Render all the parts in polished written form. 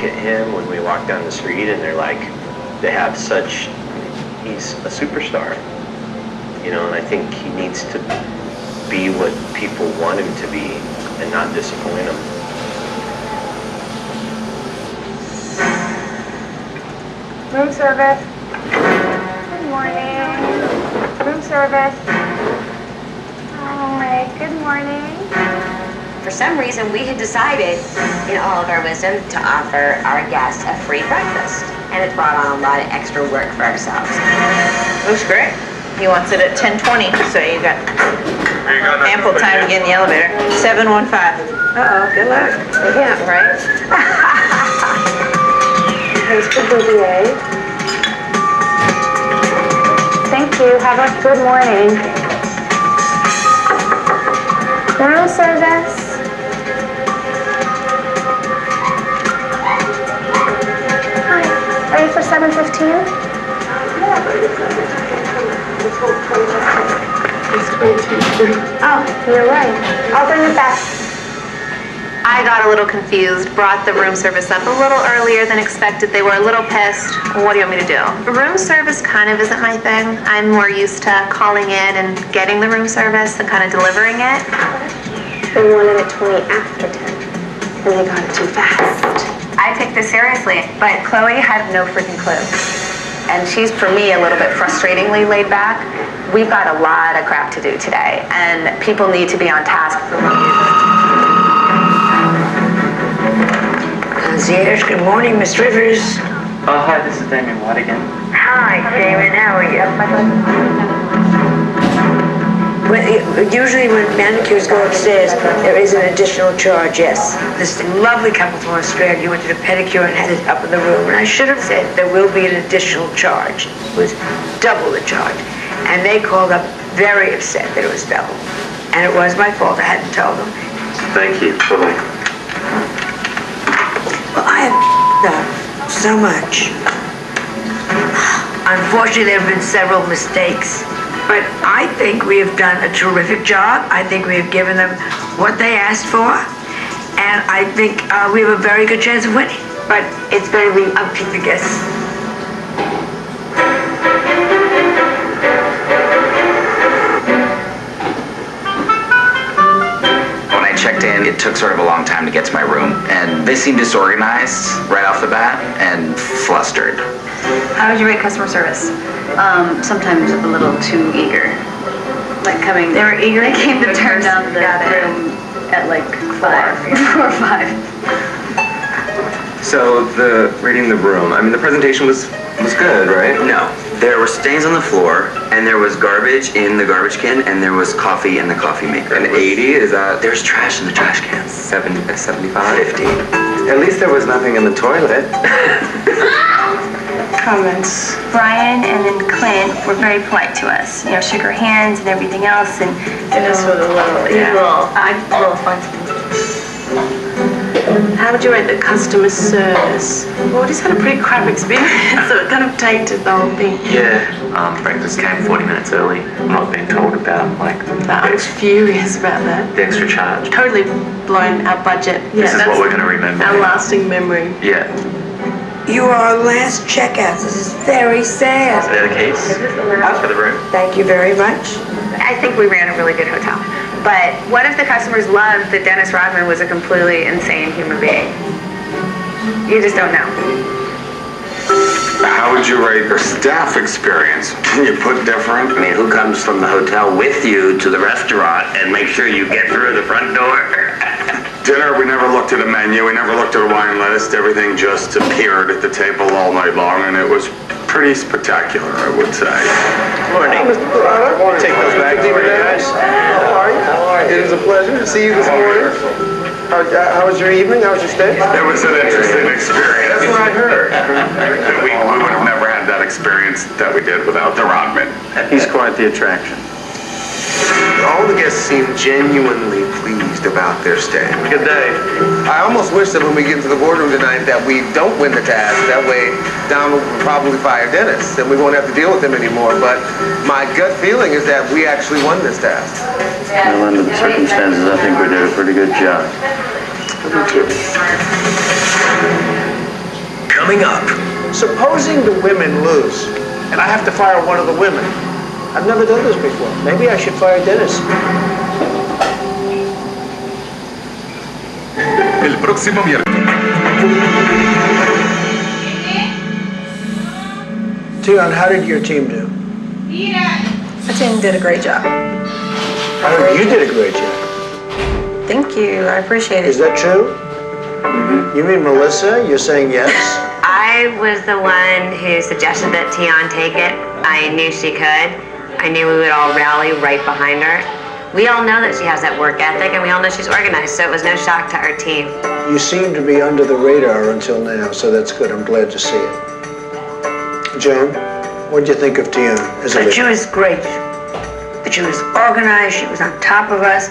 at him when we walk down the street and they're like, they have such, he's a superstar, you know, and I think he needs to be what people want him to be and not disappoint them. Room service. Good morning. Room service. Hi, good morning. For some reason, we had decided, in all of our wisdom, to offer our guests a free breakfast. And it's brought on a lot of extra work for ourselves. Looks great. He wants it at 10:20, so you got ample time to get in the elevator. 715. Uh-oh, good luck. Yeah, right? Here's the Bouvier. Thank you. Have a good morning. Room service. Hi. Ready for 7:15? Oh, you're right. I'll bring it back. I got a little confused, brought the room service up a little earlier than expected. They were a little pissed. What do you want me to do? Room service kind of isn't my thing. I'm more used to calling in and getting the room service than kind of delivering it. They wanted it 20 after 10, and they got it too fast. I take this seriously, but Chloe had no freaking clue. And she's, for me, a little bit frustratingly laid back. We've got a lot of crap to do today, and people need to be on task for me. Concierge, good morning, Miss Rivers. Oh, hi, this is Damien White again. Hi, Damon, how are you? Usually when manicures go upstairs, there is an additional charge, yes. This lovely couple from Australia who wanted a pedicure and had it up in the room, and I should have said there will be an additional charge. It was double the charge. And they called up very upset that it was double. And it was my fault, I hadn't told them. Thank you. Bye-bye. Well, I have up so much. Unfortunately, there have been several mistakes, but I think we have done a terrific job. I think we have given them what they asked for, and I think we have a very good chance of winning. But it's going to be up to the guests. Checked in, it took sort of a long time to get to my room, and they seemed disorganized right off the bat and flustered. How would you rate customer service? Sometimes a little too eager. Like coming. They were eager. They came to turn down the room at like 4 or 5. So reading the room, I mean, the presentation was good, right? No. There were stains on the floor, and there was garbage in the garbage can, and there was coffee in the coffee maker. And 80, is that? There's trash in the trash cans. 75? 50. At least there was nothing in the toilet. Comments. Brian and then Clint were very polite to us. You know, shook our hands and everything else, and Dennis was a little, yeah. A little fun. How would you rate the customer service? Well, we just had a pretty crap experience, so it kind of tainted the whole thing. Yeah, breakfast came 40 minutes early. I'm not being told about, like, I was furious about that. the extra charge. Totally blown our budget. This is what we're going to remember. Our lasting memory. Yeah. You are our last checkout. This is very sad. Is that the case? For the room? Thank you very much. I think we ran a really good hotel. But what if the customers loved that Dennis Rodman was a completely insane human being? You just don't know. How would you rate your staff experience? Can you put different? I mean, who comes from the hotel with you to the restaurant and make sure you get through the front door? Dinner, we never looked at a menu, we never looked at a wine list. Everything just appeared at the table all night long, and it was pretty spectacular, I would say. Morning. Mr. Parada. Take those back for you guys. How are you? It is a pleasure to see you this morning. How was your evening? How was your stay? It was an interesting experience. That's what I heard. We would have never had that experience that we did without the Rodman. He's quite the attraction. All the guests seemed genuinely pleased about their stay. Good day. I almost wish that when we get into the boardroom tonight that we don't win the task. That way Donald will probably fire Dennis and we won't have to deal with him anymore. But my gut feeling is that we actually won this task. Well, under the circumstances, I think we did a pretty good job. coming up. Supposing the women lose, and I have to fire one of the women. I've never done this before. Maybe I should fire Dennis. El próximo miércoles. Tion, how did your team do? The team did a great job. I heard you did a great job. Thank you, I appreciate it. Is that true? You mean Melissa? You're saying yes? I was the one who suggested that Tion take it. I knew she could. I knew we would all rally right behind her. We all know that she has that work ethic, and we all know she's organized, so it was no shock to our team. You seem to be under the radar until now, so that's good. I'm glad to see it. Joan, what did you think of Tion as a She leader? was great. She was organized. She was on top of us.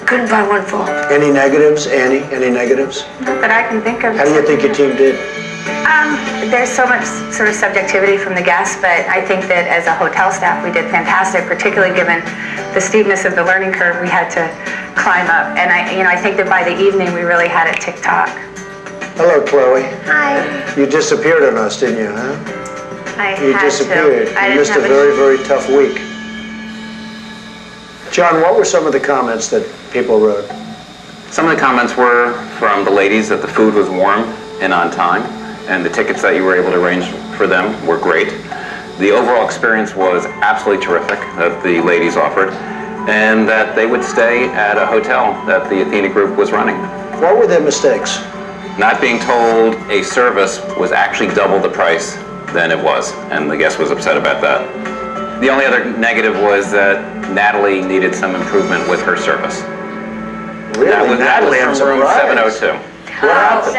Couldn't find one fault. Any negatives, Annie? Any negatives? Not that I can think of. How do you think your team did? There's so much sort of subjectivity from the guests, but I think that as a hotel staff, we did fantastic, particularly given the steepness of the learning curve we had to climb up. And I think that by the evening, we really had it tick-tock. Hello, Chloe. Hi. You disappeared on us, didn't you, huh? You disappeared. You missed a very, very tough week. John, what were some of the comments that people wrote? Some of the comments were from the ladies that the food was warm and on time, and the tickets that you were able to arrange for them were great. The overall experience was absolutely terrific that the ladies offered, and that they would stay at a hotel that the Athena Group was running. What were their mistakes? Not being told a service was actually double the price than it was, and the guest was upset about that. The only other negative was that Natalie needed some improvement with her service. Really? That was I'm from room surprised. 702. What happened?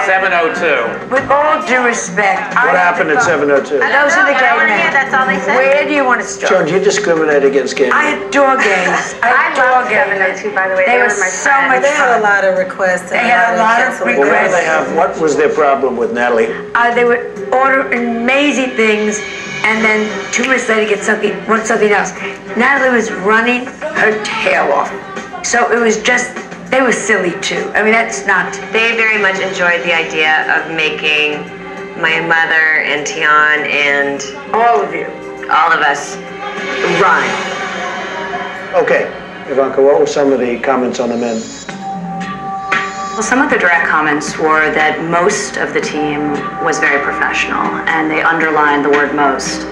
702. With all due respect. What happened at 702? Those are the gay men. That's all they said. Where do you want to start? Joan, do you discriminate against gay men? I adore gays. I love 702, by the way. They were were my so friends. much They had a fun. lot of requests. They had a lot of Well, what do they have? What was their problem with Natalie? They would order amazing things and then 2 minutes later get want something else. Natalie was running her tail off. So it was just, they were silly too. I mean, that's not. They very much enjoyed the idea of making my mother and Tion and all of you, all of us, run. Okay, Ivanka, what were some of the comments on the men? Well, some of the direct comments were that most of the team was very professional, and they underlined the word most.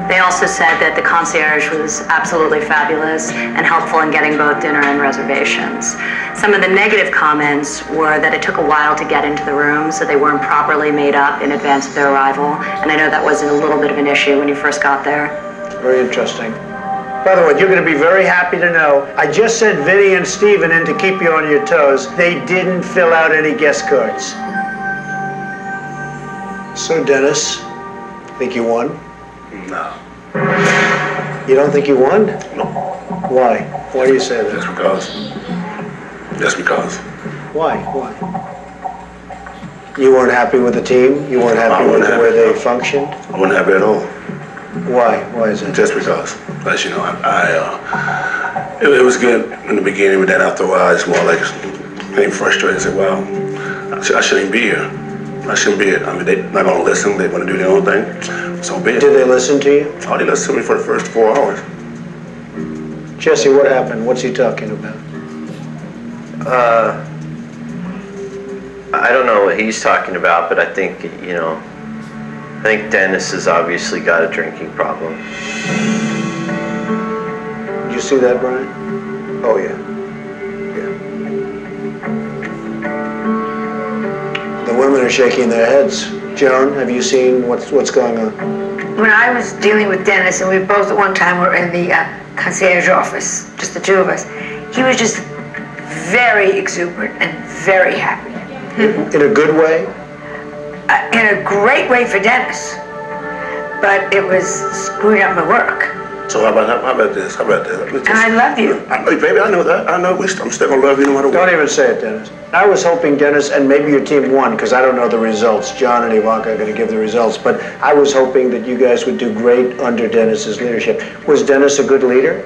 They also said that the concierge was absolutely fabulous and helpful in getting both dinner and reservations. Some of the negative comments were that it took a while to get into the room, so they weren't properly made up in advance of their arrival. And I know that was a little bit of an issue when you first got there. Very interesting. By the way, you're going to be very happy to know, I just sent Vinny and Steven in to keep you on your toes. They didn't fill out any guest cards. So, Dennis, think you won? No. You don't think you won? No. Why? Why do you say that? Just because. Just because. Why? Why? You weren't happy with the team? You weren't happy with the way they functioned? I wasn't happy at all. Why? Why is it? Just because. As you know, it was good in the beginning, but then after a while, it's more like getting frustrated. I said, well, I shouldn't be here. I shouldn't be here. I mean, they're not going to listen. They want to do their own thing. So be it. Did they listen to you? Oh, they listened to me for the first 4 hours. Jesse, what happened? What's he talking about? I don't know what he's talking about, but I think, I think Dennis has obviously got a drinking problem. Did you see that, Brian? Oh, yeah. The women are shaking their heads. Joan, have you seen what's going on? When I was dealing with Dennis, and we both at one time were in the concierge office, just the two of us, he was just very exuberant and very happy. In a good way? In a great way for Dennis, but it was screwing up my work. So how about this? How about that? And I love you. Baby, I know that. I know I'm still going to love you no matter what. Don't even say it, Dennis. I was hoping Dennis, and maybe your team won, because I don't know the results. John and Ivanka are going to give the results, but I was hoping that you guys would do great under Dennis's leadership. Was Dennis a good leader?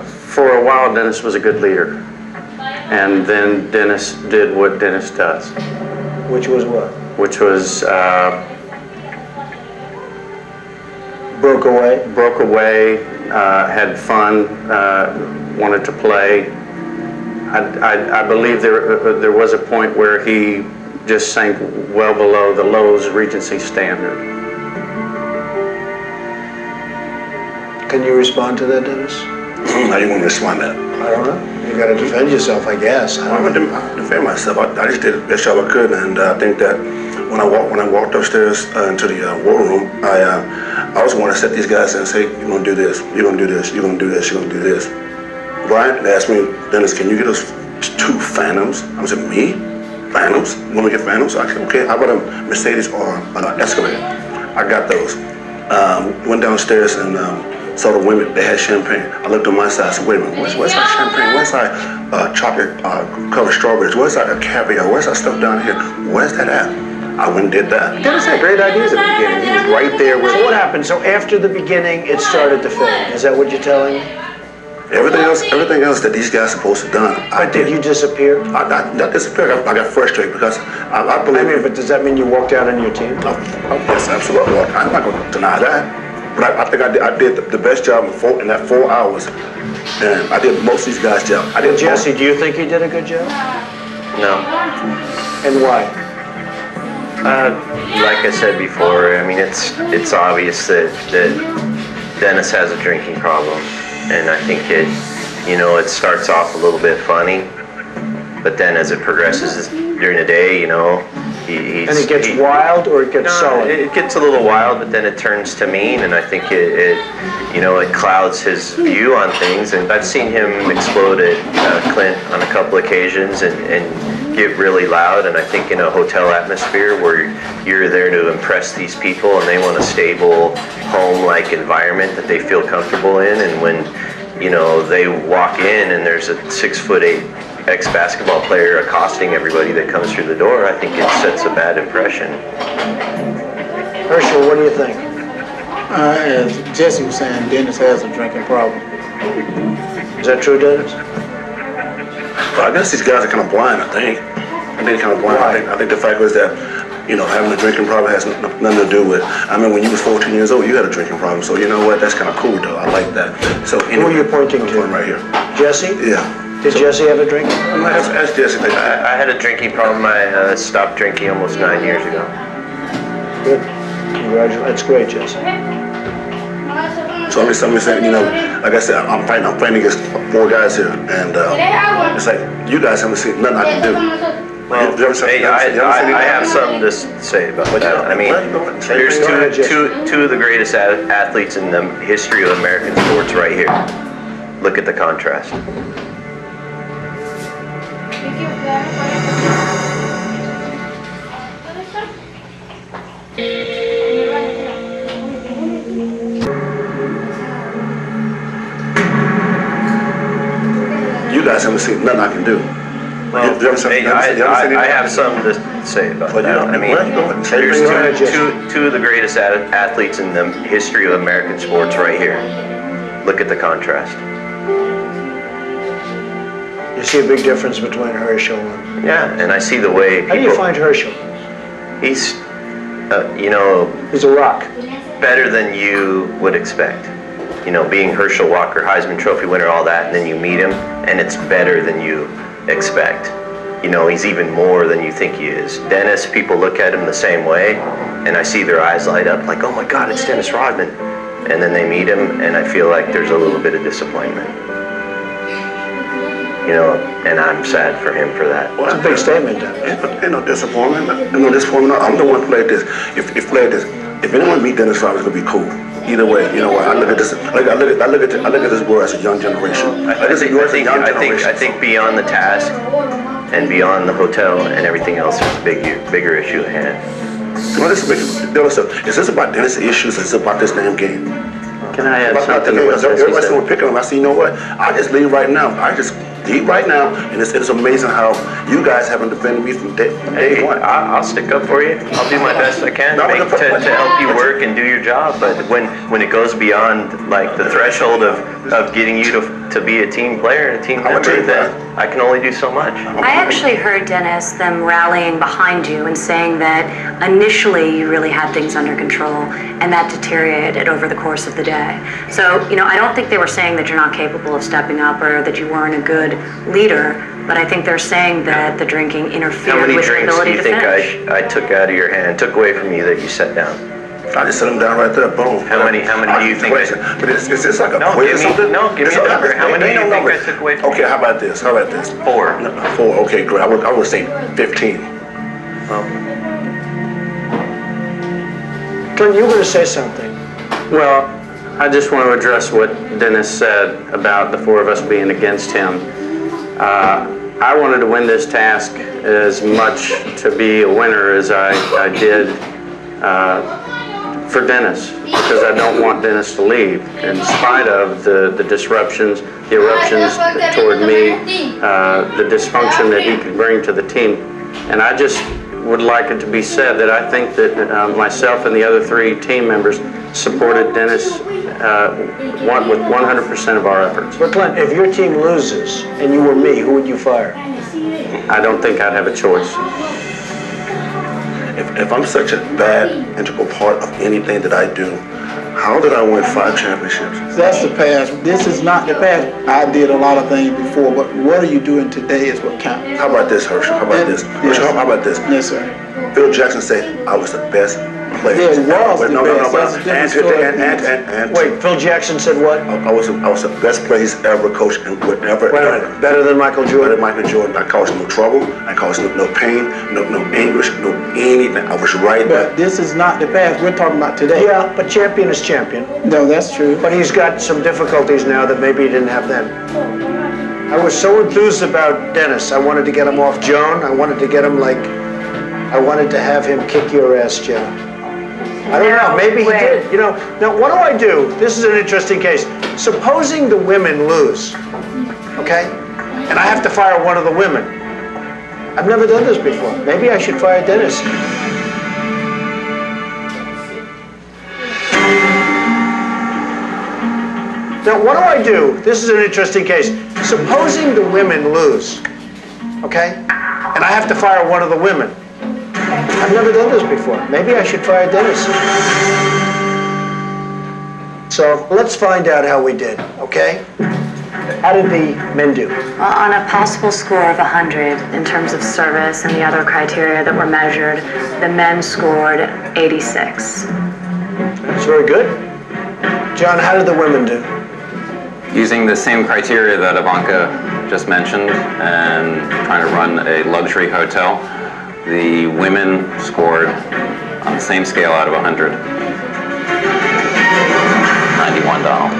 For a while, Dennis was a good leader. And then Dennis did what Dennis does. Which was what? which was Broke away? broke away, had fun, wanted to play. I believe there was a point where he just sank well below the Lowe's Regency standard. Can you respond to that, Dennis? How you want me to respond to that? I don't know. You got to defend yourself, I guess. I'm going to defend myself. I just did the best job I could, and I think that when I walked upstairs into the war room, I also want to set these guys and say, you're going to do this, you're going to do this, you're going to do this, you're going to do this. Brian asked me, Dennis, can you get us 2 Phantoms? I said, me? Phantoms? You want me to get Phantoms? I said, okay, how about a Mercedes or an Escalade? I got those. Went downstairs and saw the women, they had champagne. I looked on my side, I said, wait a minute, where's our champagne? Where's our chocolate covered strawberries? Where's our caviar? Where's our stuff down here? Where's that at? I went and did that. Dennis had great ideas at the beginning. He was right there with... So what happened? So after the beginning, it started to fade. Is that what you're telling me? Everything else that these guys supposed to done, I did. Did you disappear? I not disappeared. I got frustrated because I believe... I mean, but does that mean you walked out on your team? Yes, absolutely. I'm not going to deny that. But I think I did the best job in that 4 hours. And I did most of these guys' job. Jesse, do you think you did a good job? No. And why? Like I said before, I mean, it's obvious that Dennis has a drinking problem. And I think it starts off a little bit funny, but then as it progresses during the day, he's... And it gets wild or it gets sullen? It gets a little wild, but then it turns to mean, and I think it clouds his view on things. And I've seen him explode at Clint on a couple occasions and get really loud. And I think in a hotel atmosphere where you're there to impress these people and they want a stable home-like environment that they feel comfortable in, and when they walk in and there's a 6'8" ex-basketball player accosting everybody that comes through the door, I think it sets a bad impression. Herschel, what do you think? As Jesse was saying, Dennis has a drinking problem. Is that true, Dennis? Well, I guess these guys are kind of blind, I think. They're kind of blind. I think the fact was that, having a drinking problem has nothing to do with... I mean, when you was 14 years old, you had a drinking problem. So you know what? That's kind of cool, though. I like that. So anyway, who are you pointing to? Right here. Jesse? Yeah. Did Jesse have a drinking problem? Ask Jesse. I had a drinking problem. I stopped drinking almost 9 years ago. Good. Congratulations. That's great, Jesse. So I'm just saying, like I said, I'm fighting against 4 guys here, and it's like you guys haven't seen nothing I can do. Well, I have something to say about that. I mean, there's two of the greatest athletes in the history of American sports right here. Look at the contrast. You guys haven't seen nothing I can do. Well, I have something to say about that. I mean, there's two of the greatest athletes in the history of American sports right here. Look at the contrast. You see a big difference between Herschel and... Yeah, and I see the way people... How do you find Herschel? He's, He's a rock. Better than you would expect. Being Herschel Walker, Heisman Trophy winner, all that, and then you meet him, and it's better than you expect. He's even more than you think he is. Dennis, people look at him the same way, and I see their eyes light up like, oh my God, it's Dennis Rodman. And then they meet him, and I feel like there's a little bit of disappointment. And I'm sad for him for that. Well, it's a big statement, Dennis. Ain't no disappointment. I'm the one who played this. If anyone meet Dennis Rodman, it's gonna be cool. Either way, I look at this. I look at this world as a young generation. I think beyond the task and beyond the hotel and everything else, there's a bigger issue at hand. Is this about Dennis' issues? Is this about this damn game? Can I add something to what everybody's going to pick on him. I say, you know what? I just leave right now. And it's amazing how you guys haven't defended me from day one. I'll stick up for you. I'll do my best I can to help you work and do your job. But when it goes beyond like the threshold of of getting you to be a team player and a team member that I can only do so much. I actually heard, Dennis, them rallying behind you and saying that initially you really had things under control and that deteriorated over the course of the day. So, I don't think they were saying that you're not capable of stepping up or that you weren't a good leader, but I think they're saying that the drinking interfered with your ability to finish. How many drinks do you think I took out of your hand, took away from you that you set down? I just set them down right there, boom. How many do you think? But is this like a quiz or something? No, give me a number. How many do you think I took away from you? Okay, how about this? 4. No, 4, okay, great. I would say 15. Clint, you were going to say something. Well, I just want to address what Dennis said about the 4 of us being against him. I wanted to win this task as much to be a winner as I did for Dennis, because I don't want Dennis to leave, in spite of the disruptions, the eruptions toward me, the dysfunction that he could bring to the team. And I just would like it to be said that I think that myself and the other 3 team members supported Dennis with 100% of our efforts. But Clint, if your team loses and you were me, who would you fire? I don't think I'd have a choice. If I'm such a bad, integral part of anything that I do, how did I win 5 championships? That's the past. This is not the past. I did a lot of things before, but what are you doing today is what counts. How about this, Herschel? How about this? Yes. Herschel, how about this? Yes, sir. Phil Jackson said I was the best player. Yeah, was the best. And wait, Phil Jackson said what? I was the best player he's ever coached and would never. Wait a minute. Better than Michael Jordan? Better than Michael Jordan. I caused no trouble. I caused no pain, no anguish, no anything. I was right there. But this is not the past. We're talking about today. Yeah, but champion is champion. No, that's true. But he's got some difficulties now that maybe he didn't have then. I was so enthused about Dennis. I wanted to get him off Joan. I wanted to get him I wanted to have him kick your ass, Joan. I don't know, maybe he did. Now what do I do? This is an interesting case. Supposing the women lose, okay? And I have to fire one of the women. I've never done this before. Maybe I should fire Dennis. Now what do I do? This is an interesting case. Supposing the women lose, okay? And I have to fire one of the women. I've never done this before. Maybe I should fire Dennis. So let's find out how we did, okay? How did the men do? On a possible score of 100 in terms of service and the other criteria that were measured, the men scored 86. That's very good. John, how did the women do? Using the same criteria that Ivanka just mentioned and trying to run a luxury hotel, the women scored on the same scale out of 100. 91, Donald.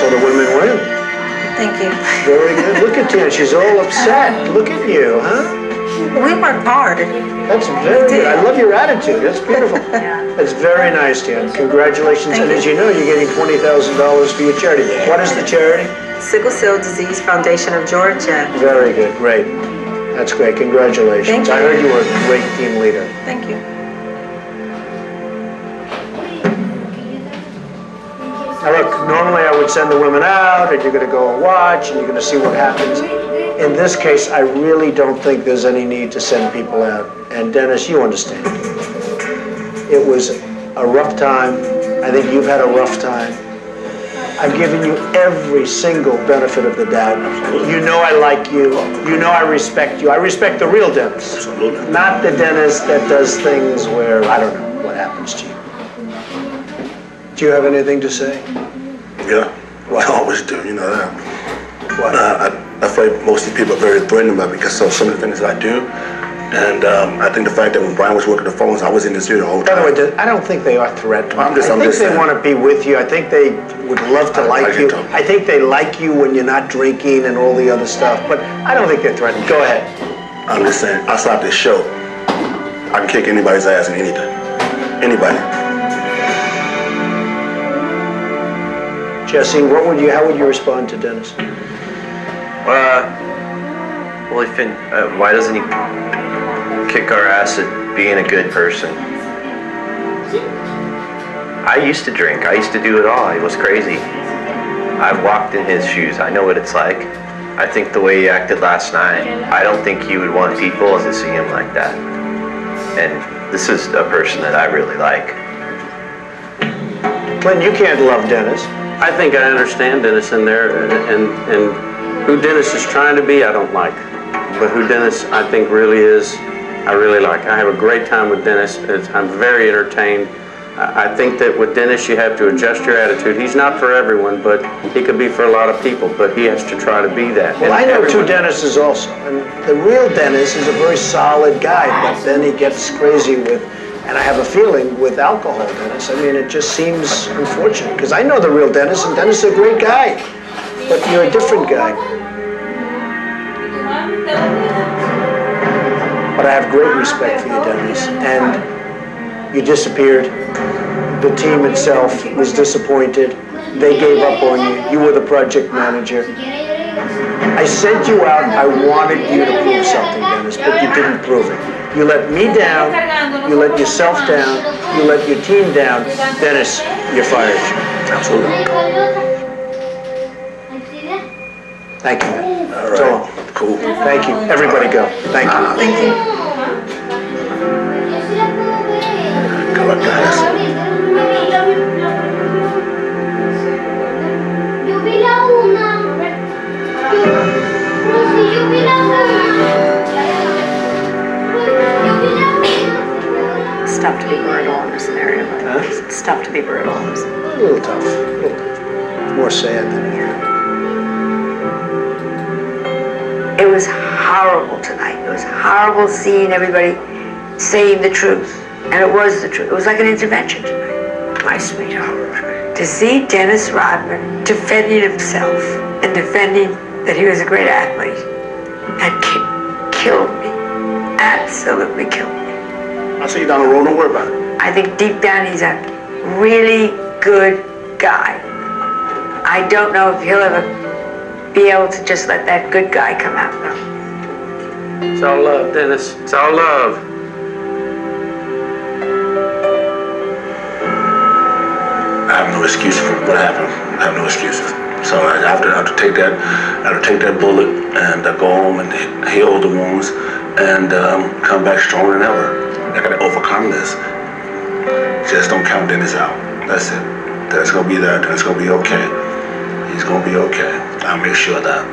So the women win. Thank you. Very good. Look at Tina, she's all upset. Look at you, huh? We worked hard. That's very good. I love your attitude. That's beautiful. That's very nice, Tina. Congratulations. And as you know, you're getting $20,000 for your charity. What is the charity? Sickle Cell Disease Foundation of Georgia. Very good. Great. That's great. Congratulations. Thank you. I heard you were a great team leader. Thank you. Now look, normally I would send the women out and you're going to go and watch and you're going to see what happens. In this case, I really don't think there's any need to send people out. And Dennis, you understand. It was a rough time. I think you've had a rough time. I've given you every single benefit of the doubt. You know I like you. You know I respect you. I respect the real Dennis. Absolutely. Not the Dennis that does things where I don't know what happens to you. Do you have anything to say? Yeah, well, I always do, you know that. What? I feel like most of the people are very threatened by me because of some of the things that I do. And I think the fact that when Brian was working the phones, I was in his ear the whole time. By the way, I don't think they are threatened. I think they saying. want to be with you. I think they would love to like you. I think they like you when you're not drinking and all the other stuff. But I don't think they're threatened. Go ahead. I'm just saying, outside this show, I can kick anybody's ass in anything. Anybody. Jesse, how would you respond to Dennis? Well, why doesn't he kick our ass at being a good person? I used to drink. I used to do it all. It was crazy. I've walked in his shoes. I know what it's like. I think the way he acted last night, I don't think he would want people to see him like that. And this is a person that I really like. Clinton, you can't love Dennis. I think I understand Dennis in there, and who Dennis is trying to be, I don't like. But who Dennis, I think, really is, I really like. I have a great time with Dennis. I'm very entertained. I think that with Dennis, you have to adjust your attitude. He's not for everyone, but he could be for a lot of people, but he has to try to be that. Well, I know two Dennises also, and the real Dennis is a very solid guy, but then he gets crazy with, and I have a feeling with alcohol, Dennis. I mean, it just seems unfortunate, because I know the real Dennis, and Dennis is a great guy, but you're a different guy. But I have great respect for you, Dennis, and you disappeared. The team itself was disappointed. They gave up on you. You were the project manager. I sent you out. I wanted you to prove something, Dennis, but you didn't prove it. You let me down. You let yourself down. You let your team down. Dennis, you're fired. Absolutely. Thank you, man. All right. Cool. Thank you. Everybody go. Thank you. Thank you. Good luck, guys. It's tough to be brutal in this scenario. Huh? It's tough to be brutal. A little tough. A little tough. More sad than anything. It was horrible tonight. It was horrible seeing everybody saying the truth. And it was the truth. It was like an intervention tonight. My sweetheart. To see Dennis Rodman defending himself and defending that he was a great athlete, that killed me. Absolutely killed me. I'll see you down the road. Don't worry about it. I think deep down he's a really good guy. I don't know if he'll ever be able to just let that good guy come out though. It's all love, Dennis. It's all love. I have no excuse for what happened. I have no excuses. So I have to take that bullet and go home and heal the wounds and come back stronger than ever. I gotta overcome this. Just don't count Dennis out. That's it. Dennis gonna be there. Dennis gonna be okay. He's gonna be okay. I'll make sure of that.